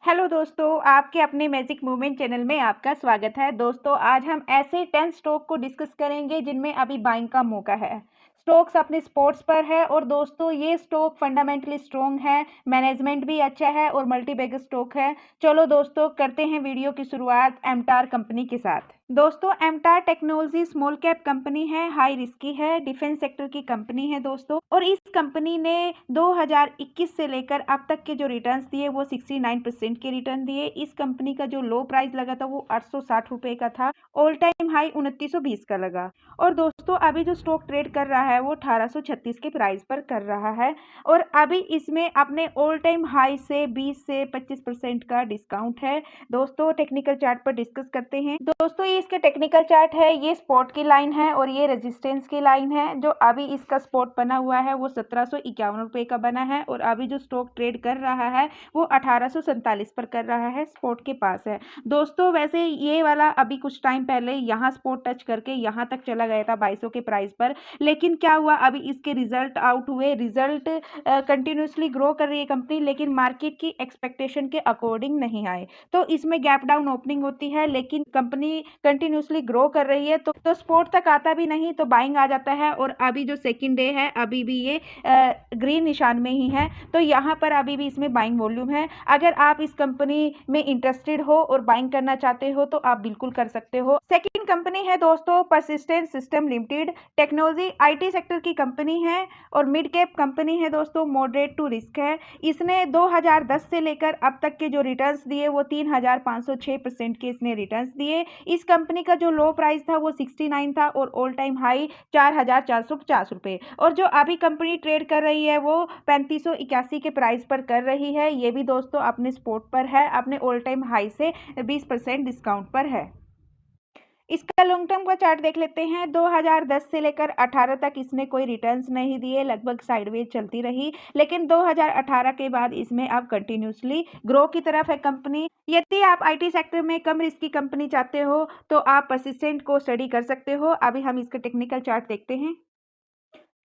Hello दोस्तों, आपके अपने मैजिक मूवमेंट चैनल में आपका स्वागत है। दोस्तों, आज हम ऐसे 10 स्टॉक को डिस्कस करेंगे जिनमें अभी बाइंग का मौका है। स्टॉक्स अपने स्पॉट्स पर है और दोस्तों ये स्टॉक फंडामेंटली स्ट्रॉन्ग है, मैनेजमेंट भी अच्छा है और मल्टी बैग स्टॉक है। चलो दोस्तों, करते हैं वीडियो की शुरुआत एमटार कंपनी के साथ। दोस्तों, एमटार टेक्नोलॉजी स्मॉल कैप कंपनी है, हाई रिस्की है, डिफेंस सेक्टर की कंपनी है दोस्तों। और इस कंपनी ने 2021 से लेकर अब तक के जो रिटर्न्स दिए वो 69% के रिटर्न दिए। इस कंपनी का जो लो प्राइस लगा था वो 860 रुपए का था, ऑल टाइम हाई 2920 का लगा। और दोस्तों, अभी जो स्टॉक ट्रेड कर रहा है वो 1836 के प्राइस पर कर रहा है और अभी इसमें अपने ऑल टाइम हाई से 20 से 25% का डिस्काउंट है। दोस्तों, टेक्निकल चार्ट पर डिस्कस करते हैं। दोस्तों, ये इसका टेक्निकल चार्ट है, ये सपोर्ट की लाइन है और ये रेजिस्टेंस की लाइन है। जो अभी इसका सपोर्ट बना हुआ है वो 1751 रुपए का बना है और अभी जो स्टॉक ट्रेड कर रहा है वो 1847 पर कर रहा है, सपोर्ट के पास है। दोस्तों, वैसे ये वाला अभी कुछ टाइम पहले यहाँ सपोर्ट टच करके यहाँ तक चला गया था 2200 के प्राइस पर, लेकिन क्या हुआ, अभी इसके रिजल्ट आउट हुए। रिजल्ट कंटिन्यूसली ग्रो कर रही है कंपनी, लेकिन मार्केट की एक्सपेक्टेशन के अकॉर्डिंग नहीं आए, तो इसमें गैप डाउन ओपनिंग होती है। लेकिन कंपनी कंटिन्यूसली ग्रो कर रही है तो सपोर्ट तक आता भी नहीं तो बाइंग आ जाता है। और अभी जो सेकंड डे है अभी भी ये ग्रीन निशान में ही है, तो यहाँ पर अभी भी इसमें बाइंग वॉल्यूम है। अगर आप इस कंपनी में इंटरेस्टेड हो और बाइंग करना चाहते हो तो आप बिल्कुल कर सकते हो। सेकंड कंपनी है दोस्तों persistent system limited, technology IT sector की कंपनी है और मिड कैप कंपनी है दोस्तों, मॉडरेट टू रिस्क है। इसने 2010 से लेकर अब तक के जो रिटर्न्स दिए वो 3506% के इसने रिटर्न्स दिए। इस कंपनी का जो लो प्राइस था वो 69 था और ऑल टाइम हाई 4450 रुपए, और जो अभी कंपनी ट्रेड कर रही है वो 3581 के प्राइस पर कर रही है। ये भी दोस्तों अपने सपोर्ट पर है, अपने ऑल टाइम हाई से 20% डिस्काउंट पर है। इसका लॉन्ग टर्म का चार्ट देख लेते हैं। 2010 से लेकर 18 तक इसने कोई रिटर्न्स नहीं दिए, लगभग साइडवेज चलती रही, लेकिन 2018 के बाद इसमें अब कंटिन्यूसली ग्रो की तरफ है कंपनी। यदि आप आईटी सेक्टर में कम रिस्क की कंपनी चाहते हो तो आप परसिस्टेंट को स्टडी कर सकते हो। अभी हम इसका टेक्निकल चार्ट देखते हैं।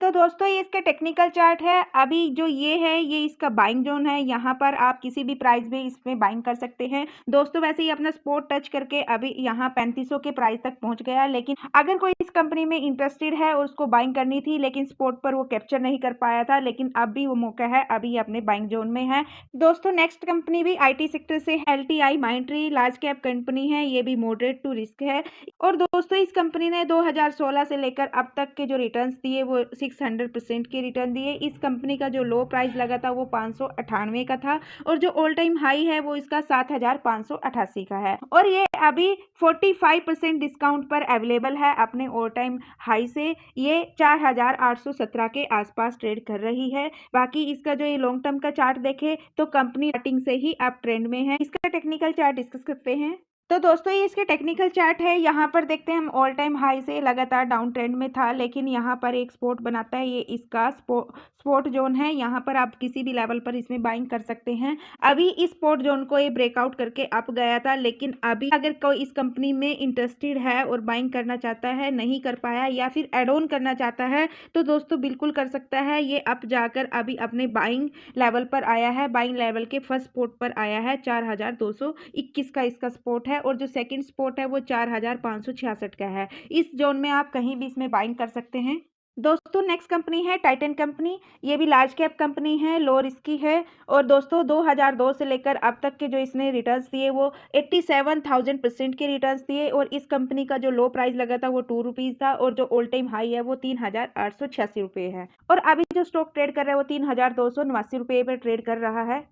तो दोस्तों, ये इसका टेक्निकल चार्ट है। अभी जो ये है ये इसका बाइंग जोन है, यहाँ पर आप किसी भी प्राइस में इसमें बाइंग कर सकते हैं। दोस्तों, वैसे ही अपना सपोर्ट टच करके अभी यहाँ 3500 के प्राइस तक पहुँच गया, लेकिन अगर कोई इस कंपनी में इंटरेस्टेड है और उसको बाइंग करनी थी लेकिन सपोर्ट पर वो कैप्चर नहीं कर पाया था, लेकिन अब भी वो मौका है, अभी अपने बाइंग जोन में है। दोस्तों, नेक्स्ट कंपनी भी आईटी सेक्टर से एलटीआई माइंट्री, लार्ज कैप कंपनी है, ये भी मॉडरेट टू रिस्क है। और दोस्तों, इस कंपनी ने 2016 से लेकर अब तक के जो रिटर्न्स दिए वो 600% के रिटर्न दिए। इस कंपनी का जो लो प्राइस लगा था वो 598 का था और जो ऑल टाइम हाई है वो इसका 7588 का है और ये अभी 45% डिस्काउंट पर अवेलेबल है अपने ऑल टाइम हाई से। ये 4817 के आसपास ट्रेड कर रही है। बाकी इसका जो ये लॉन्ग टर्म का चार्ट देखे तो कंपनी स्टार्टिंग से ही अप ट्रेंड में है। इसका टेक्निकल चार्ट डिस्कस करते हैं। तो दोस्तों, ये इसके टेक्निकल चार्ट है। यहाँ पर देखते हैं हम ऑल टाइम हाई से लगातार डाउन ट्रेंड में था, लेकिन यहाँ पर एक सपोर्ट बनाता है, ये इसका सपोर्ट जोन है। यहाँ पर आप किसी भी लेवल पर इसमें बाइंग कर सकते हैं। अभी इस सपोर्ट जोन को ये ब्रेकआउट करके अप गया था, लेकिन अभी अगर कोई इस कंपनी में इंटरेस्टेड है और बाइंग करना चाहता है, नहीं कर पाया या फिर एड ऑन करना चाहता है तो दोस्तों बिल्कुल कर सकता है। ये अप जाकर अभी अपने बाइंग लेवल पर आया है, बाइंग लेवल के फर्स्ट सपोर्ट पर आया है। 4221 का इसका सपोर्ट है और जो सेकंड सपोर्ट है वो 4566 का है। इस जोन में आप कहीं भी इसमें बाइंग कर सकते हैं। दोस्तों, नेक्स्ट कंपनी है टाइटन कंपनी, ये भी लार्ज कैप कंपनी है, लो रिस्की है। और दोस्तों, 2002 से लेकर अब तक के जो इसने रिटर्न्स दिए वो 87,000% के रिटर्न्स दिए और इस कंपनी का जो लो प्राइस लगा था वो 2 रुपीज़ था और जो ऑल टाइम हाई है वो 3886 रुपये है और अभी जो स्टॉक ट्रेड कर रहा है वो 3289 रुपये पर ट्रेड कर रहा है।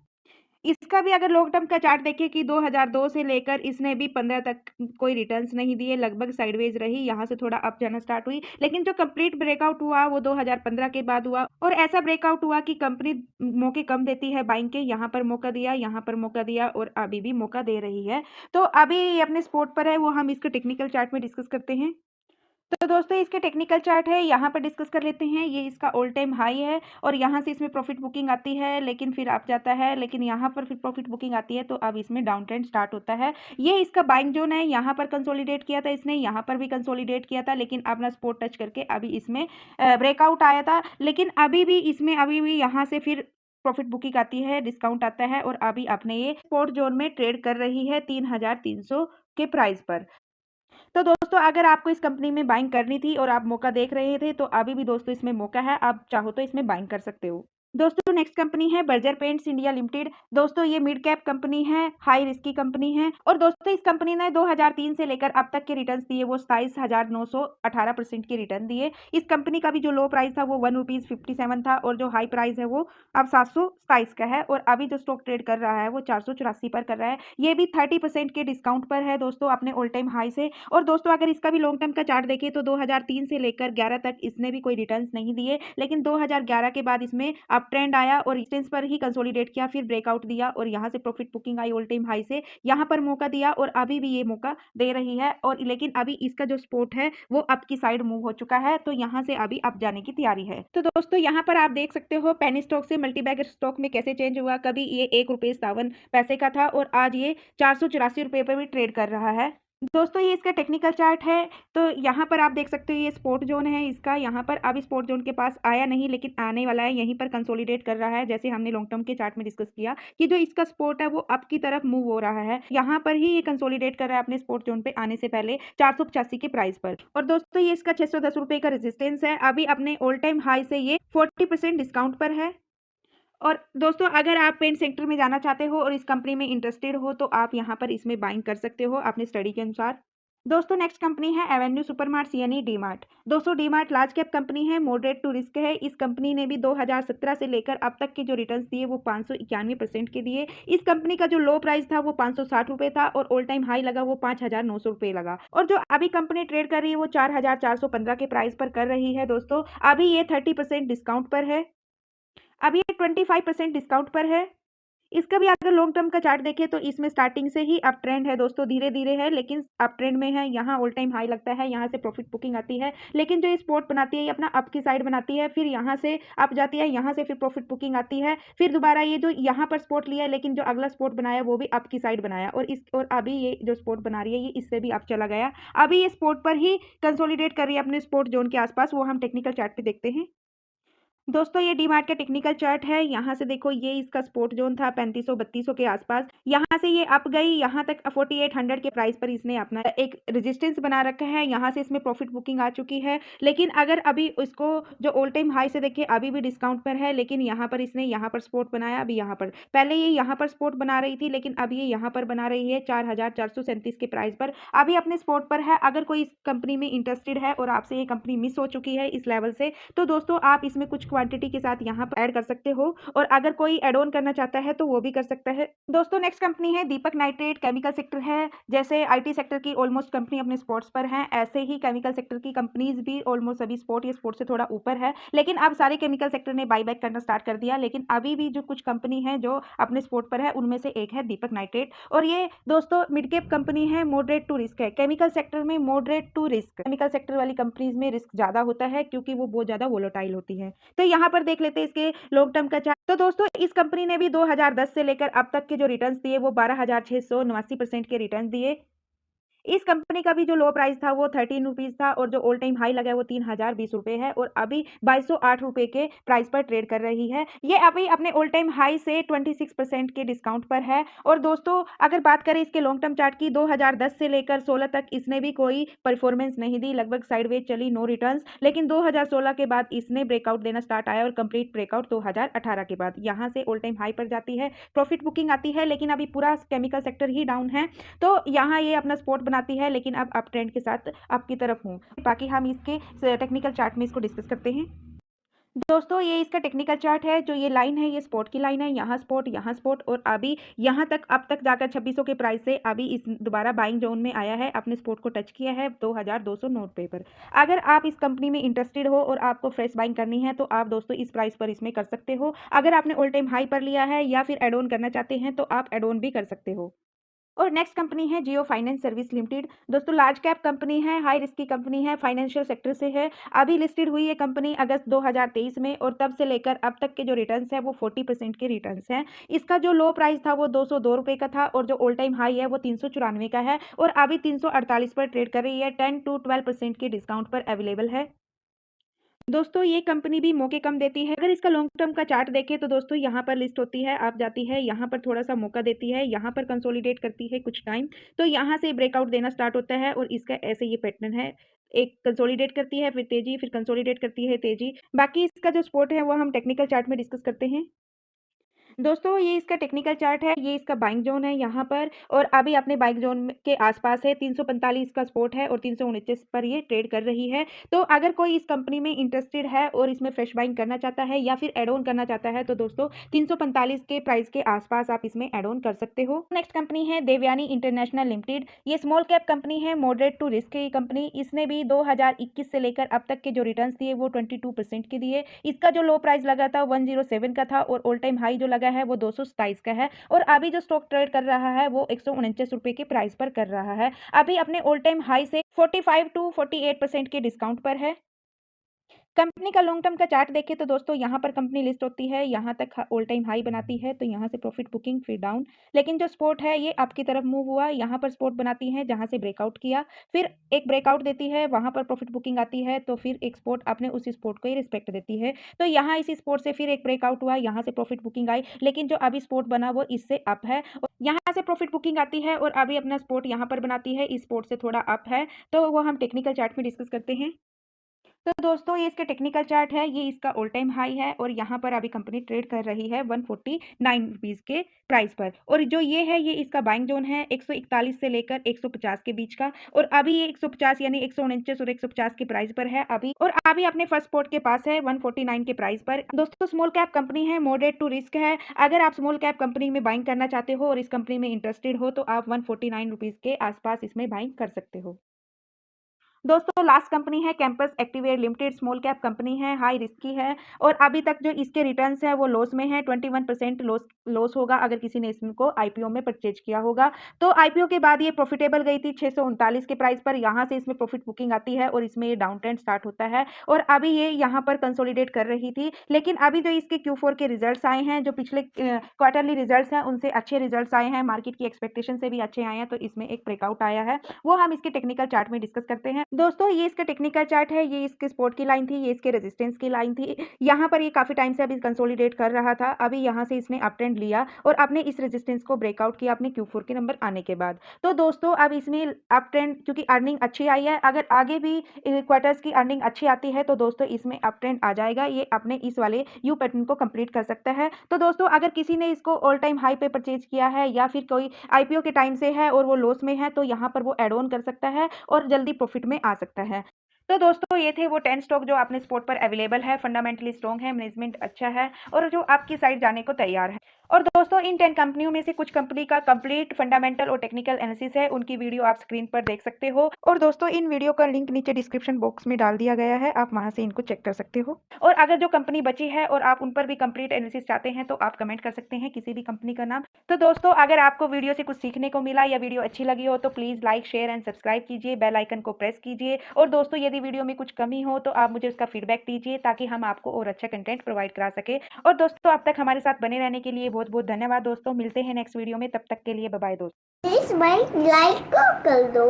इसका भी अगर लॉन्ग टर्म का चार्ट देखें कि 2002 से लेकर इसने भी 15 तक कोई रिटर्न्स नहीं दिए, लगभग साइडवेज रही, यहाँ से थोड़ा अप जाना स्टार्ट हुई, लेकिन जो कंप्लीट ब्रेकआउट हुआ वो 2015 के बाद हुआ और ऐसा ब्रेकआउट हुआ कि कंपनी मौके कम देती है बाइंग के, यहाँ पर मौका दिया, यहाँ पर मौका दिया और अभी भी मौका दे रही है। तो अभी ये अपने स्पोर्ट पर है, वो हम इसके टेक्निकल चार्ट में डिस्कस करते हैं। तो दोस्तों, इसके टेक्निकल चार्ट है, यहाँ पर डिस्कस कर लेते हैं। ये इसका ऑल टाइम हाई है और यहाँ से इसमें प्रॉफिट बुकिंग आती है, लेकिन फिर अप जाता है, लेकिन यहाँ पर फिर प्रॉफिट बुकिंग आती है तो अब इसमें डाउन ट्रेंड स्टार्ट होता है। ये इसका बाइंग जोन है, यहाँ पर कंसोलिडेट किया था इसने, यहाँ पर भी कंसोलिडेट किया था, लेकिन अपना सपोर्ट टच करके अभी इसमें ब्रेकआउट आया था, लेकिन अभी भी इसमें अभी भी यहाँ से फिर प्रॉफिट बुकिंग आती है, डिस्काउंट आता है और अभी अपने ये स्पॉट जोन में ट्रेड कर रही है 3,300 के प्राइस पर। तो दोस्तों अगर आपको इस कंपनी में बाइंग करनी थी और आप मौका देख रहे थे तो अभी भी दोस्तों इसमें मौका है, आप चाहो तो इसमें बाइंग कर सकते हो। दोस्तों नेक्स्ट कंपनी है बर्जर पेंट्स इंडिया लिमिटेड। दोस्तों ये मिड कैप कंपनी है, हाई रिस्की कंपनी है और दोस्तों इस कंपनी ने 2003 से लेकर अब तक के रिटर्न्स दिए वो 27,918% के रिटर्न दिए। इस कंपनी का भी जो लो प्राइस था वो ₹1.57 था और जो हाई प्राइस है वो अब 727 का है और अभी जो स्टॉक ट्रेड कर रहा है वो 484 पर कर रहा है। ये भी 30% के डिस्काउंट पर है दोस्तों अपने ऑल टाइम हाई से। और दोस्तों अगर इसका भी लॉन्ग टर्म का चार्ट देखें तो 2003 से लेकर 11 तक इसने भी कोई रिटर्न्स नहीं दिए, लेकिन 2011 के बाद इसमें अप ट्रेंड आया और रेजिस्टेंस पर ही कंसोलिडेट किया, फिर ब्रेकआउट दिया और यहां से प्रॉफिट बुकिंग आई ऑल टाइम हाई से, यहां पर मौका दिया और अभी भी ये मौका दे रही है। और लेकिन अभी इसका जो सपोर्ट है वो अप की साइड मूव हो चुका है, तो यहां से अभी अप जाने की तैयारी है। तो दोस्तों यहां पर आप देख सकते हो पेनी स्टॉक से मल्टीबैगर स्टॉक में कैसे चेंज हुआ। कभी ये ₹1.57 का था और आज ये ₹484 पर भी ट्रेड कर रहा है। दोस्तों ये इसका टेक्निकल चार्ट है, तो यहाँ पर आप देख सकते हो ये स्पॉट जोन है इसका। यहाँ पर अब स्पॉट जोन के पास आया नहीं लेकिन आने वाला है, यहीं पर कंसोलिडेट कर रहा है। जैसे हमने लॉन्ग टर्म के चार्ट में डिस्कस किया कि जो इसका स्पॉट है वो अप की तरफ मूव हो रहा है, यहाँ पर ही ये कंसोलिडेट कर रहा है अपने स्पॉट जोन पे आने से पहले 485 के प्राइस पर। और दोस्तों ये इसका ₹610 का रेजिस्टेंस है, अभी अपने ऑल टाइम हाई से ये 40% डिस्काउंट पर है। और दोस्तों अगर आप पेंट सेक्टर में जाना चाहते हो और इस कंपनी में इंटरेस्टेड हो तो आप यहाँ पर इसमें बाइंग कर सकते हो अपनी स्टडी के अनुसार। दोस्तों नेक्स्ट कंपनी है एवेन्यू सुपरमार्ट्स यानी डी मार्ट। दोस्तों D mart large cap company है, मॉडरेट टू रिस्क है। इस कंपनी ने भी 2017 से लेकर अब तक के जो रिटर्न्स दिए वो 591% के दिए। इस कंपनी का जो लो प्राइस था वो ₹560 था और ऑल टाइम हाई लगा वो ₹5,900 लगा और जो अभी कंपनी ट्रेड कर रही है वो 4,415 के प्राइस पर कर रही है। दोस्तों अभी ये 30% डिस्काउंट पर है, अभी ये 25% डिस्काउंट पर है। इसका भी अगर लॉन्ग टर्म का चार्ट देखें तो इसमें स्टार्टिंग से ही अप ट्रेंड है दोस्तों, धीरे-धीरे है लेकिन अप ट्रेंड में है। यहाँ ऑल टाइम हाई लगता है, यहाँ से प्रॉफिट बुकिंग आती है, लेकिन जो ये स्पॉट बनाती है ये अपना अप की साइड बनाती है, फिर यहाँ से अप जाती है, यहाँ से फिर प्रॉफिट बुकिंग आती है, फिर दोबारा ये जो यहाँ पर स्पॉट लिया है लेकिन जो अगला स्पॉट बनाया वो भी अप की साइड बनाया और अभी ये जो स्पॉट बना रही है ये इससे भी अप चला गया। अभी ये स्पॉट पर ही कंसोलिडेट कर रही है अपने स्पॉट जोन के आसपास, वो हम टेक्निकल चार्ट पे देखते हैं। दोस्तों ये डीमार्ट का टेक्निकल चार्ट है, यहाँ से देखो ये इसका सपोर्ट जोन था 3500-3200 के आसपास, यहाँ से ये अप गई, यहाँ तक 4800 के प्राइस पर इसने अपना एक रेजिस्टेंस बना रखा है, यहाँ से इसमें प्रॉफिट बुकिंग आ चुकी है। लेकिन अगर अभी इसको जो ऑल टाइम हाई से देखिए अभी भी डिस्काउंट पर है, लेकिन यहाँ पर इसने यहाँ पर सपोर्ट बनाया, अभी यहाँ पर पहले ये यहाँ पर सपोर्ट बना रही थी लेकिन अब ये यहाँ पर बना रही है 4437 के प्राइस पर, अभी अपने सपोर्ट पर है। अगर कोई इस कंपनी में इंटरेस्टेड है और आपसे ये कंपनी मिस हो चुकी है इस लेवल से, तो दोस्तों आप इसमें कुछ क्वांटिटी के साथ यहाँ पर ऐड कर सकते हो और अगर कोई ऐड ऑन करना चाहता है तो वो भी कर सकता है। दोस्तों नेक्स्ट कंपनी है दीपक नाइट्रेट, केमिकल सेक्टर है। जैसे आईटी सेक्टर की ऑलमोस्ट कंपनी अपने स्पॉट्स पर है, ऐसे ही केमिकल सेक्टर की कंपनीज भी ऑलमोस्ट सभी स्पॉट या स्पॉट से थोड़ा ऊपर है, लेकिन अब सारे केमिकल सेक्टर ने बाई बैक करना स्टार्ट कर दिया। लेकिन अभी भी जो कुछ कंपनी है जो अपने स्पॉट पर है उनमें से एक है दीपक नाइट्रेट और ये दोस्तों मिड कैप कंपनी है, मॉडरेट टू रिस्क है। केमिकल सेक्टर में moderate to risk, chemical sector वाली कंपनीज में रिस्क ज्यादा होता है क्योंकि वो बहुत ज्यादा वोलेटाइल होती है। तो यहाँ पर देख लेते हैं इसके लॉन्ग टर्म का चार्ट। तो दोस्तों इस कंपनी ने भी 2010 से लेकर अब तक के जो रिटर्न्स दिए वो 12,679% के रिटर्न्स दिए। इस कंपनी का भी जो लो प्राइस था वो ₹13 था और जो ऑल टाइम हाई लगा है वो ₹3020 है और अभी ₹2208 के प्राइस पर ट्रेड कर रही है। ये अभी अपने ऑल टाइम हाई से 26% के डिस्काउंट पर है। और दोस्तों अगर बात करें इसके लॉन्ग टर्म चार्ट की, 2010 से लेकर 16 तक इसने भी कोई परफॉर्मेंस नहीं दी, लगभग साइडवेज चली, नो रिटर्न्स। लेकिन 2016 के बाद इसने ब्रेकआउट देना स्टार्ट आया और कंप्लीट ब्रेकआउट 2018 के बाद यहाँ से ऑल टाइम हाई पर जाती है, प्रॉफिट बुकिंग आती है, लेकिन अभी पूरा केमिकल सेक्टर ही डाउन है। तो यहाँ ये अपना सपोर्ट बनाती है लेकिन अब अप ट्रेंड के साथ अप की तरफ हूँ। बाकी हम इसके टेक्निकल चार्ट में इसको डिस्कस करते हैं। दोस्तों ये इसका टेक्निकल चार्ट है, जो ये लाइन है ये स्पॉट की लाइन है, यहाँ स्पॉट और अभी यहाँ तक अब तक जाकर 2600 के प्राइस से अभी इस दोबारा बाइंग जोन में आया है, अपने स्पॉट को टच किया है 2209 पर। अगर आप इस कंपनी में इंटरेस्टेड हो और आपको फ्रेश बाइंग करनी है तो आप दोस्तों इस प्राइस पर इसमें कर सकते हो। अगर आपने ऑल टाइम हाई पर लिया है या फिर एड ऑन करना चाहते हैं तो आप एड ऑन भी कर सकते हो। और नेक्स्ट कंपनी है जियो फाइनेंस सर्विस लिमिटेड। दोस्तों लार्ज कैप कंपनी है, हाई रिस्क की कंपनी है, फाइनेंशियल सेक्टर से है। अभी लिस्टेड हुई है कंपनी अगस्त 2023 में और तब से लेकर अब तक के जो रिटर्न्स है वो 40% के रिटर्न्स हैं। इसका जो लो प्राइस था वो ₹202 का था और जो ऑल टाइम हाई है वो 394 का है और अभी 348 पर ट्रेड कर रही है, 10 to 12% के डिस्काउंट पर अवेलेबल है। दोस्तों ये कंपनी भी मौके कम देती है। अगर इसका लॉन्ग टर्म का चार्ट देखें तो दोस्तों यहाँ पर लिस्ट होती है, आप जाती है, यहाँ पर थोड़ा-सा मौका देती है, यहाँ पर कंसोलिडेट करती है कुछ टाइम, तो यहाँ से ब्रेकआउट देना स्टार्ट होता है और इसका ऐसे ये पैटर्न है। एक कंसोलिडेट करती है, फिर तेज़ी, फिर कंसोलिडेट करती है, तेज़ी। बाकी इसका जो सपोर्ट है वो हम टेक्निकल चार्ट में डिस्कस करते हैं। दोस्तों ये इसका टेक्निकल चार्ट है, ये इसका बाइंग ज़ोन है यहाँ पर और अभी अपने बाइंग ज़ोन में के आसपास है, 345 का सपोर्ट है और 349 पर ये ट्रेड कर रही है। तो अगर कोई इस कंपनी में इंटरेस्टेड है और इसमें फ्रेश बाइंग करना चाहता है या फिर ऐड ऑन करना चाहता है तो दोस्तों 345 के प्राइस के आसपास आप इसमें ऐड ऑन कर सकते हो। नेक्स्ट कंपनी है देवयानी इंटरनेशनल लिमिटेड। ये स्मॉल कैप कंपनी है, मॉडरेट टू रिस्क की कंपनी। इसने भी 2021 से लेकर अब तक के जो रिटर्न्स दिए वो 22% के दिए। इसका जो लो प्राइस लगा था 107 का था और ऑल टाइम हाई जो लगा है वो 227 का है और अभी जो स्टॉक ट्रेड कर रहा है वो 149 रुपए के प्राइस पर कर रहा है। अभी अपने ऑल टाइम हाई से 45 टू 48% के डिस्काउंट पर है। कंपनी का लॉन्ग टर्म का चार्ट देखें तो दोस्तों यहाँ पर कंपनी लिस्ट होती है, यहाँ तक ऑल टाइम हाई बनाती है तो यहाँ से प्रॉफिट बुकिंग फिर डाउन, लेकिन जो सपोर्ट है ये अप की तरफ मूव हुआ, यहाँ पर सपोर्ट बनाती है जहाँ से ब्रेकआउट किया, फिर एक ब्रेकआउट देती है, वहाँ पर प्रॉफिट बुकिंग आती है तो फिर एक सपोर्ट अपने उसी सपोर्ट को ही रिस्पेक्ट देती है। तो यहाँ इसी सपोर्ट से फिर एक ब्रेकआउट हुआ, यहाँ से प्रॉफिट बुकिंग आई, लेकिन जो अभी सपोर्ट बना वो इससे अप है। यहाँ से प्रॉफिट बुकिंग आती है और अभी अपना सपोर्ट यहाँ पर बनाती है, इस सपोर्ट से थोड़ा अप है, तो वो हम टेक्निकल चार्ट में डिस्कस करते हैं। तो दोस्तों ये इसका टेक्निकल चार्ट है, ये इसका ऑल टाइम हाई है और यहाँ पर अभी कंपनी ट्रेड कर रही है 149 रुपीज़ के प्राइस पर और जो ये है ये इसका बाइंग जोन है 141 से लेकर 150 के बीच का और अभी ये 150 यानी 149 और 150 के प्राइस पर है अभी और अभी अपने फर्स्ट स्पॉट के पास है 149 के प्राइस पर। दोस्तों स्मॉल कैप कंपनी है, मॉडरेट टू रिस्क है। अगर आप स्मॉल कैप कंपनी में बाइंग करना चाहते हो और इस कंपनी में इंटरेस्टेड हो तो आप 149 रुपीज़ के आसपास इसमें बाइंग कर सकते हो। दोस्तों लास्ट कंपनी है campus activewear limited. Small cap company है, हाई रिस्क की है और अभी तक जो इसके रिटर्न्स है वो लॉस में है। 21% लॉस होगा अगर किसी ने इसको आईपीओ में परचेज किया होगा। तो आईपीओ के बाद ये प्रॉफिटेबल गई थी 639 के प्राइस पर, यहाँ से इसमें प्रॉफिट बुकिंग आती है और इसमें ये डाउन ट्रेंड स्टार्ट होता है और अभी ये यहाँ पर कंसोलिडेट कर रही थी, लेकिन अभी जो इसके Q4 के रिजल्ट्स आए हैं, जो पिछले क्वार्टरली रिजल्ट्स हैं उनसे अच्छे रिजल्ट्स आए हैं, मार्केट की एक्सपेक्टेशन से भी अच्छे आए हैं, तो इसमें एक ब्रेकआउट आया है, वो हम इसके टेक्निकल चार्ट में डिस्कस करते हैं। दोस्तों ये इसका टेक्निकल चार्ट है, ये इसके सपोर्ट की लाइन थी, ये इसके रेजिस्टेंस की लाइन थी। यहाँ पर ये काफ़ी टाइम से अभी कंसोलिडेट कर रहा था, अभी यहाँ से इसने अप ट्रेंड लिया और आपने इस रेजिस्टेंस को ब्रेकआउट किया अपने Q4 के नंबर आने के बाद। तो दोस्तों अब इसमें अप ट्रेंड क्योंकि अर्निंग अच्छी आई है, अगर आगे भी क्वार्टर्स की अर्निंग अच्छी आती है तो दोस्तों इसमें अप ट्रेंड आ जाएगा, ये अपने इस वाले यू पैटर्न को कंप्लीट कर सकता है। तो दोस्तों अगर किसी ने इसको ऑल टाइम हाई पे परचेज किया है या फिर कोई आईपीओ के टाइम से है और वो लॉस में है तो यहाँ पर वो एड ऑन कर सकता है और जल्दी प्रॉफिट में आ सकता है। तो दोस्तों ये थे वो 10 स्टॉक जो अपने स्पॉट पर अवेलेबल है, फंडामेंटली स्ट्रॉन्ग है, मैनेजमेंट अच्छा है और जो आपकी साइड जाने को तैयार है। और दोस्तों इन 10 कंपनियों में से कुछ कंपनी का कंप्लीट फंडामेंटल और टेक्निकल एनालिसिस है, उनकी वीडियो आप स्क्रीन पर देख सकते हो और दोस्तों इन वीडियो का लिंक नीचे डिस्क्रिप्शन बॉक्स में डाल दिया गया है, आप वहां से इनको चेक कर सकते हो। और अगर जो कंपनी बची है और आप उन पर भी कंप्लीट एनालिसिस चाहते हैं तो आप कमेंट कर सकते हैं किसी भी कंपनी का नाम। तो दोस्तों अगर आपको वीडियो से कुछ सीखने को मिला या वीडियो अच्छी लगी हो तो please like share and subscribe कीजिए, बेल आइकन को प्रेस कीजिए और दोस्तों यदि वीडियो में कुछ कमी हो तो आप मुझे उसका फीडबैक दीजिए ताकि हम आपको और अच्छा कंटेंट प्रोवाइड करा सके। और दोस्तों अब तक हमारे साथ बने रहने के लिए बहुत बहुत धन्यवाद दोस्तों, मिलते हैं नेक्स्ट वीडियो में, तब तक के लिए बाय बाय दोस्तों। प्लीज भाई लाइक कर दो।